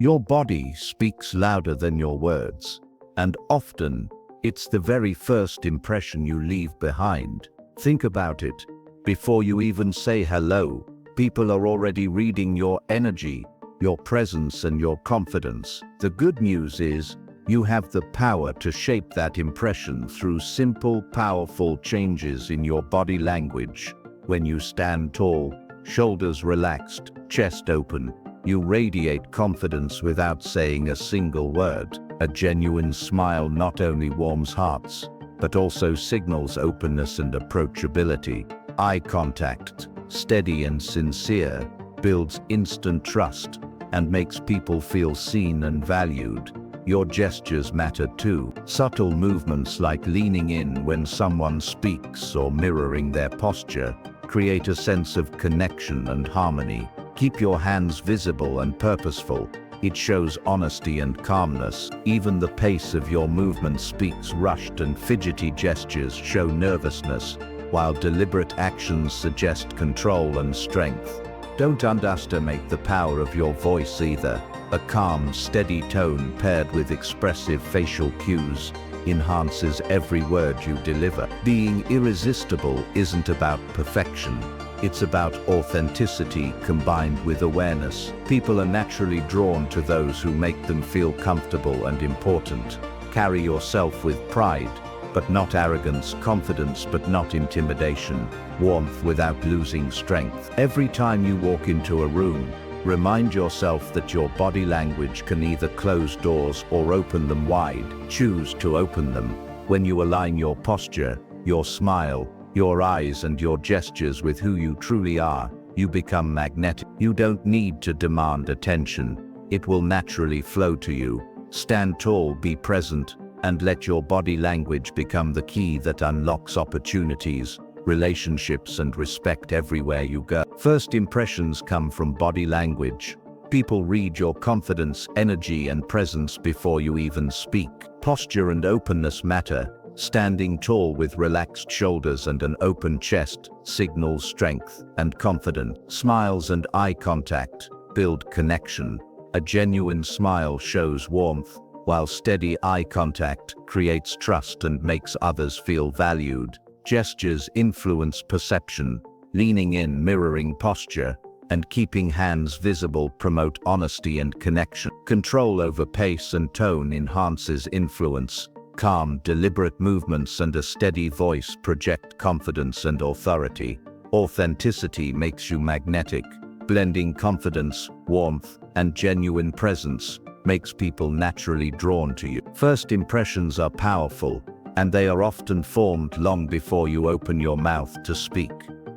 Your body speaks louder than your words, and often, it's the very first impression you leave behind. Think about it. Before you even say hello, people are already reading your energy, your presence, and your confidence. The good news is, you have the power to shape that impression through simple, powerful changes in your body language. When you stand tall, shoulders relaxed, chest open, you radiate confidence without saying a single word. A genuine smile not only warms hearts, but also signals openness and approachability. Eye contact, steady and sincere, builds instant trust and makes people feel seen and valued. Your gestures matter too. Subtle movements like leaning in when someone speaks or mirroring their posture create a sense of connection and harmony. Keep your hands visible and purposeful. It shows honesty and calmness. Even the pace of your movement speaks. Rushed and fidgety gestures show nervousness, while deliberate actions suggest control and strength. Don't underestimate the power of your voice either. A calm, steady tone paired with expressive facial cues enhances every word you deliver. Being irresistible isn't about perfection. It's about authenticity combined with awareness. People are naturally drawn to those who make them feel comfortable and important. Carry yourself with pride, but not arrogance, confidence but not intimidation, warmth without losing strength. Every time you walk into a room, remind yourself that your body language can either close doors or open them wide. Choose to open them. When you align your posture, your smile, your eyes and your gestures with who you truly are, you become magnetic. You don't need to demand attention. It will naturally flow to you. Stand tall, be present, and let your body language become the key that unlocks opportunities, relationships, and respect everywhere you go. First impressions come from body language. People read your confidence, energy, and presence before you even speak. Posture and openness matter. Standing tall with relaxed shoulders and an open chest signals strength and confidence. Smiles and eye contact build connection. A genuine smile shows warmth, while steady eye contact creates trust and makes others feel valued. Gestures influence perception. Leaning in, mirroring posture, and keeping hands visible promote honesty and connection. Control over pace and tone enhances influence. Calm, deliberate movements and a steady voice project confidence and authority. Authenticity makes you magnetic. Blending confidence, warmth, and genuine presence makes people naturally drawn to you. First impressions are powerful, and they are often formed long before you open your mouth to speak.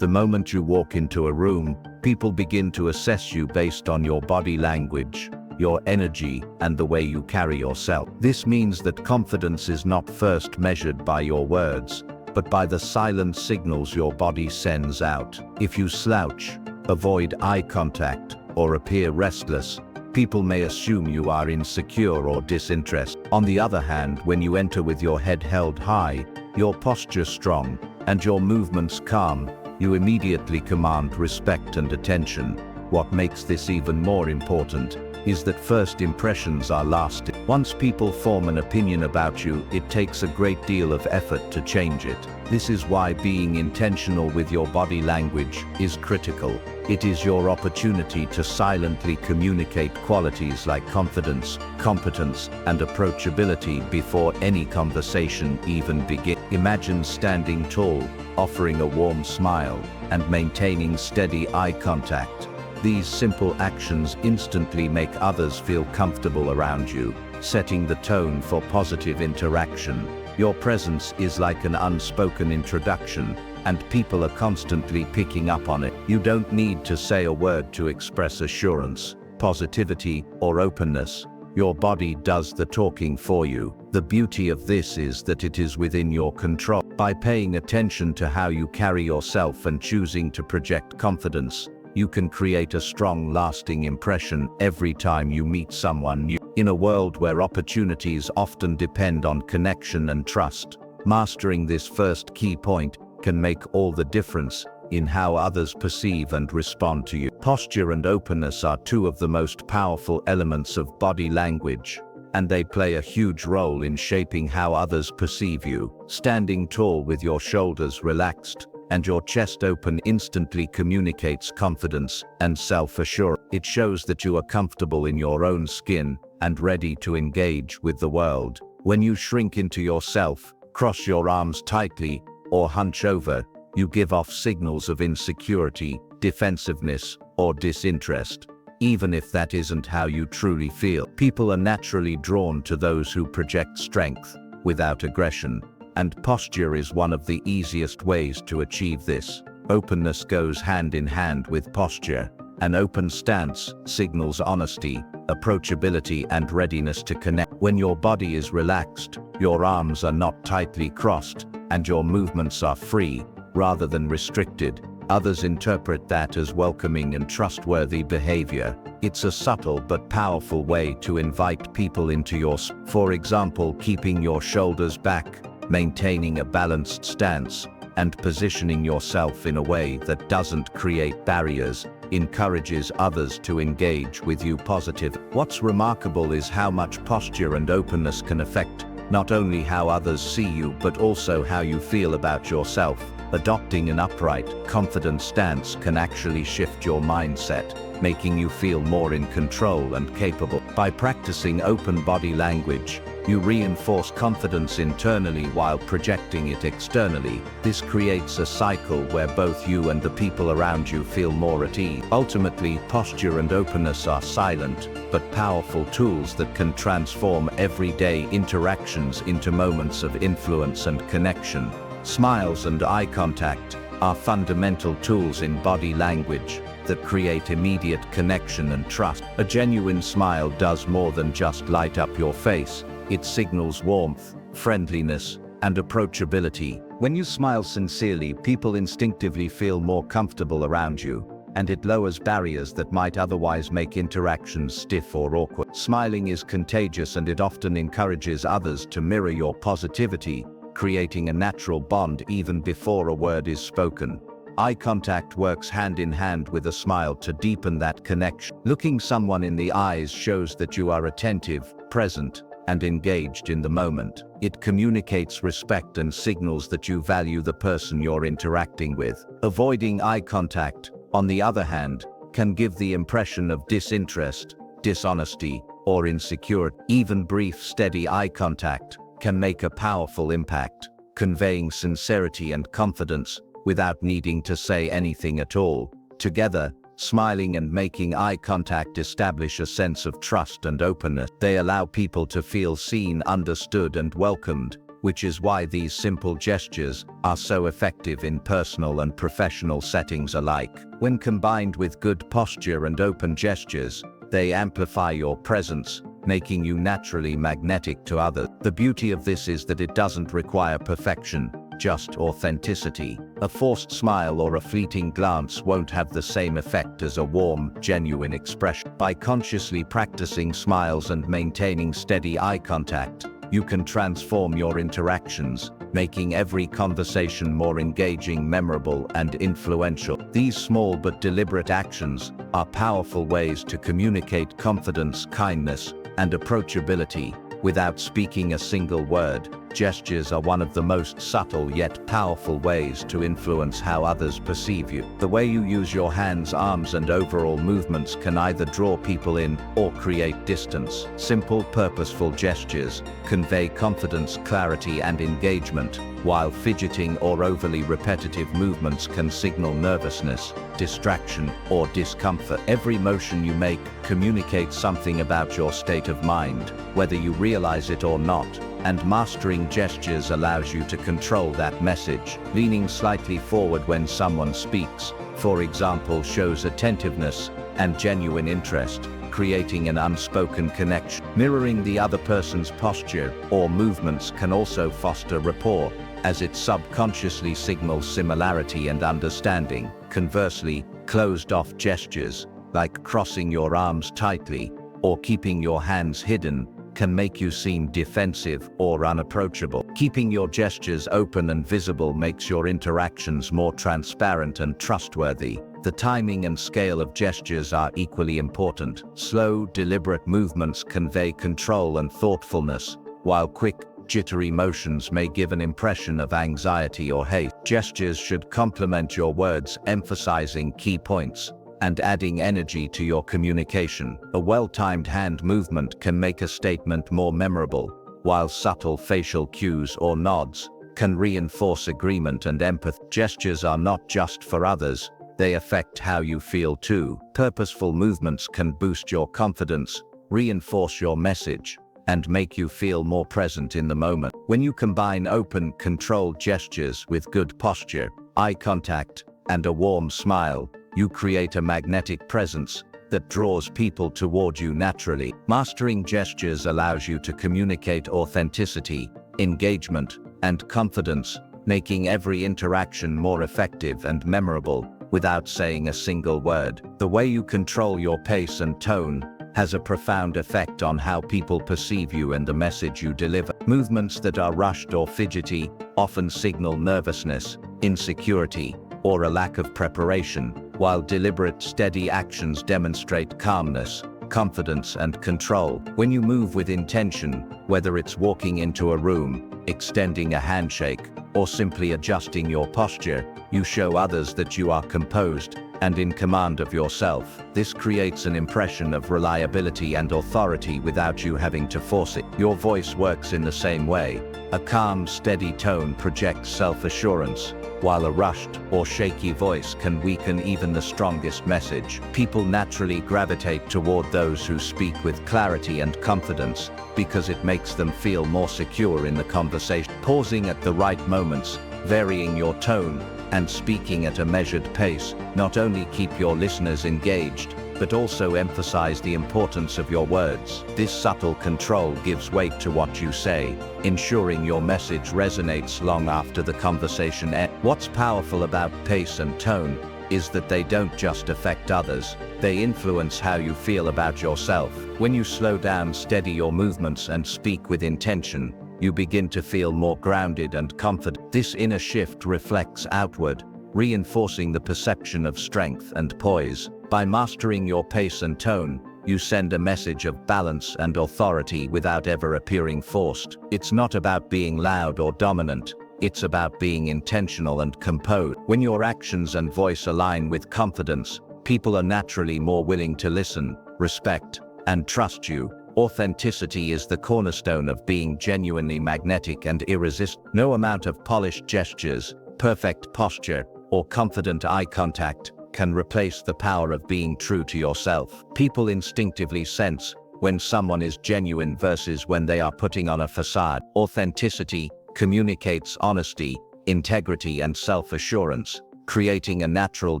The moment you walk into a room, people begin to assess you based on your body language, your energy, and the way you carry yourself. This means that confidence is not first measured by your words, but by the silent signals your body sends out. If you slouch, avoid eye contact, or appear restless, people may assume you are insecure or disinterested. On the other hand, when you enter with your head held high, your posture strong, and your movements calm, you immediately command respect and attention. What makes this even more important is that first impressions are lasting. Once people form an opinion about you, it takes a great deal of effort to change it. This is why being intentional with your body language is critical. It is your opportunity to silently communicate qualities like confidence, competence, and approachability before any conversation even begins. Imagine standing tall, offering a warm smile, and maintaining steady eye contact. These simple actions instantly make others feel comfortable around you, setting the tone for positive interaction. Your presence is like an unspoken introduction, and people are constantly picking up on it. You don't need to say a word to express assurance, positivity, or openness. Your body does the talking for you. The beauty of this is that it is within your control. By paying attention to how you carry yourself and choosing to project confidence, you can create a strong, lasting impression every time you meet someone new. In a world where opportunities often depend on connection and trust, mastering this first key point can make all the difference. in how others perceive and respond to you. Posture and openness are two of the most powerful elements of body language, and they play a huge role in shaping how others perceive you. Standing tall with your shoulders relaxed and your chest open instantly communicates confidence and self-assurance. It shows that you are comfortable in your own skin and ready to engage with the world. When you shrink into yourself, cross your arms tightly, or hunch over, you give off signals of insecurity, defensiveness, or disinterest, even if that isn't how you truly feel. People are naturally drawn to those who project strength without aggression, and posture is one of the easiest ways to achieve this. Openness goes hand in hand with posture. An open stance signals honesty, approachability, and readiness to connect. When your body is relaxed, your arms are not tightly crossed, and your movements are free, rather than restricted. Others interpret that as welcoming and trustworthy behavior. It's a subtle but powerful way to invite people into your space. For example, keeping your shoulders back, maintaining a balanced stance, and positioning yourself in a way that doesn't create barriers encourages others to engage with you positively. What's remarkable is how much posture and openness can affect not only how others see you but also how you feel about yourself. Adopting an upright, confident stance can actually shift your mindset, making you feel more in control and capable. By practicing open body language, you reinforce confidence internally while projecting it externally. This creates a cycle where both you and the people around you feel more at ease. Ultimately, posture and openness are silent but powerful tools that can transform everyday interactions into moments of influence and connection. Smiles and eye contact are fundamental tools in body language that create immediate connection and trust. A genuine smile does more than just light up your face. It signals warmth, friendliness, and approachability. When you smile sincerely, people instinctively feel more comfortable around you, and it lowers barriers that might otherwise make interactions stiff or awkward. Smiling is contagious, and it often encourages others to mirror your positivity, creating a natural bond even before a word is spoken. Eye contact works hand in hand with a smile to deepen that connection. Looking someone in the eyes shows that you are attentive, present, and engaged in the moment. It communicates respect and signals that you value the person you're interacting with. Avoiding eye contact, on the other hand, can give the impression of disinterest, dishonesty, or insecurity. Even brief, steady eye contact can make a powerful impact, conveying sincerity and confidence without needing to say anything at all. Together, smiling and making eye contact establish a sense of trust and openness. They allow people to feel seen, understood, and welcomed, which is why these simple gestures are so effective in personal and professional settings alike. When combined with good posture and open gestures, they amplify your presence, making you naturally magnetic to others. The beauty of this is that it doesn't require perfection, just authenticity. A forced smile or a fleeting glance won't have the same effect as a warm, genuine expression. By consciously practicing smiles and maintaining steady eye contact, you can transform your interactions, making every conversation more engaging, memorable, and influential. These small but deliberate actions are powerful ways to communicate confidence, kindness, and approachability without speaking a single word. Gestures are one of the most subtle yet powerful ways to influence how others perceive you. The way you use your hands, arms, and overall movements can either draw people in or create distance. Simple, purposeful gestures convey confidence, clarity, and engagement, while fidgeting or overly repetitive movements can signal nervousness, distraction, or discomfort. Every motion you make communicates something about your state of mind, whether you realize it or not, and mastering gestures allows you to control that message. Leaning slightly forward when someone speaks, for example, shows attentiveness and genuine interest, creating an unspoken connection. Mirroring the other person's posture or movements can also foster rapport, as it subconsciously signals similarity and understanding. Conversely, closed-off gestures, like crossing your arms tightly or keeping your hands hidden, can make you seem defensive or unapproachable. Keeping your gestures open and visible makes your interactions more transparent and trustworthy. The timing and scale of gestures are equally important. Slow, deliberate movements convey control and thoughtfulness, while quick, jittery motions may give an impression of anxiety or haste. Gestures should complement your words, emphasizing key points and adding energy to your communication. A well-timed hand movement can make a statement more memorable, while subtle facial cues or nods can reinforce agreement and empathy. Gestures are not just for others, they affect how you feel too. Purposeful movements can boost your confidence, reinforce your message, and make you feel more present in the moment. When you combine open, controlled gestures with good posture, eye contact, and a warm smile, you create a magnetic presence that draws people toward you naturally. Mastering gestures allows you to communicate authenticity, engagement, and confidence, making every interaction more effective and memorable without saying a single word. The way you control your pace and tone has a profound effect on how people perceive you and the message you deliver. Movements that are rushed or fidgety often signal nervousness, insecurity, or a lack of preparation, while deliberate, steady actions demonstrate calmness, confidence, and control. When you move with intention, whether it's walking into a room, extending a handshake, or simply adjusting your posture, you show others that you are composed and in command of yourself. This creates an impression of reliability and authority without you having to force it. Your voice works in the same way. A calm, steady tone projects self-assurance, while a rushed or shaky voice can weaken even the strongest message. People naturally gravitate toward those who speak with clarity and confidence because it makes them feel more secure in the conversation. Pausing at the right moments, varying your tone, and speaking at a measured pace not only keep your listeners engaged, but also emphasize the importance of your words. This subtle control gives weight to what you say, ensuring your message resonates long after the conversation ends. What's powerful about pace and tone is that they don't just affect others, they influence how you feel about yourself. When you slow down, steady your movements, and speak with intention, you begin to feel more grounded and confident. This inner shift reflects outward, reinforcing the perception of strength and poise. By mastering your pace and tone, you send a message of balance and authority without ever appearing forced. It's not about being loud or dominant, it's about being intentional and composed. When your actions and voice align with confidence, people are naturally more willing to listen, respect, and trust you. Authenticity is the cornerstone of being genuinely magnetic and irresistible. No amount of polished gestures, perfect posture, or confident eye contact can replace the power of being true to yourself. People instinctively sense when someone is genuine versus when they are putting on a facade. Authenticity communicates honesty, integrity, and self-assurance, creating a natural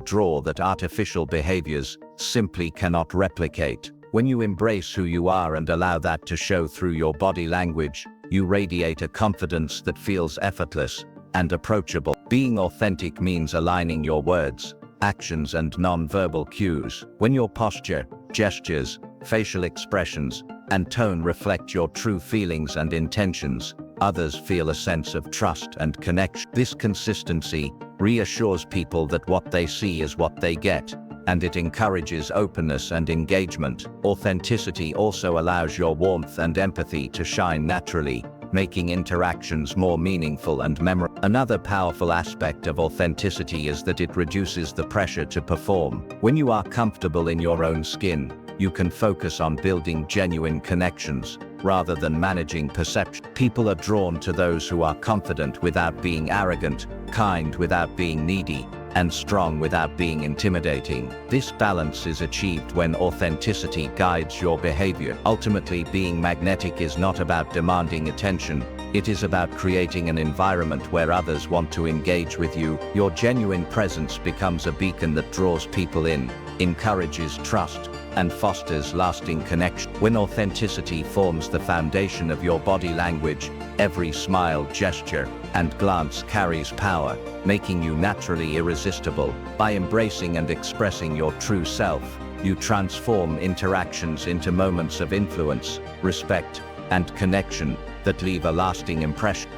draw that artificial behaviors simply cannot replicate. When you embrace who you are and allow that to show through your body language, you radiate a confidence that feels effortless and approachable. Being authentic means aligning your words, actions, and nonverbal cues. When your posture, gestures, facial expressions, and tone reflect your true feelings and intentions, others feel a sense of trust and connection. This consistency reassures people that what they see is what they get, and it encourages openness and engagement. Authenticity also allows your warmth and empathy to shine naturally, making interactions more meaningful and memorable. Another powerful aspect of authenticity is that it reduces the pressure to perform. When you are comfortable in your own skin, you can focus on building genuine connections rather than managing perception. People are drawn to those who are confident without being arrogant, kind without being needy, and strong without being intimidating. This balance is achieved when authenticity guides your behavior. Ultimately, being magnetic is not about demanding attention, it is about creating an environment where others want to engage with you. Your genuine presence becomes a beacon that draws people in, encourages trust, and fosters lasting connection. When authenticity forms the foundation of your body language, every smile, gesture, and glance carries power, making you naturally irresistible. By embracing and expressing your true self, you transform interactions into moments of influence, respect, and connection that leave a lasting impression.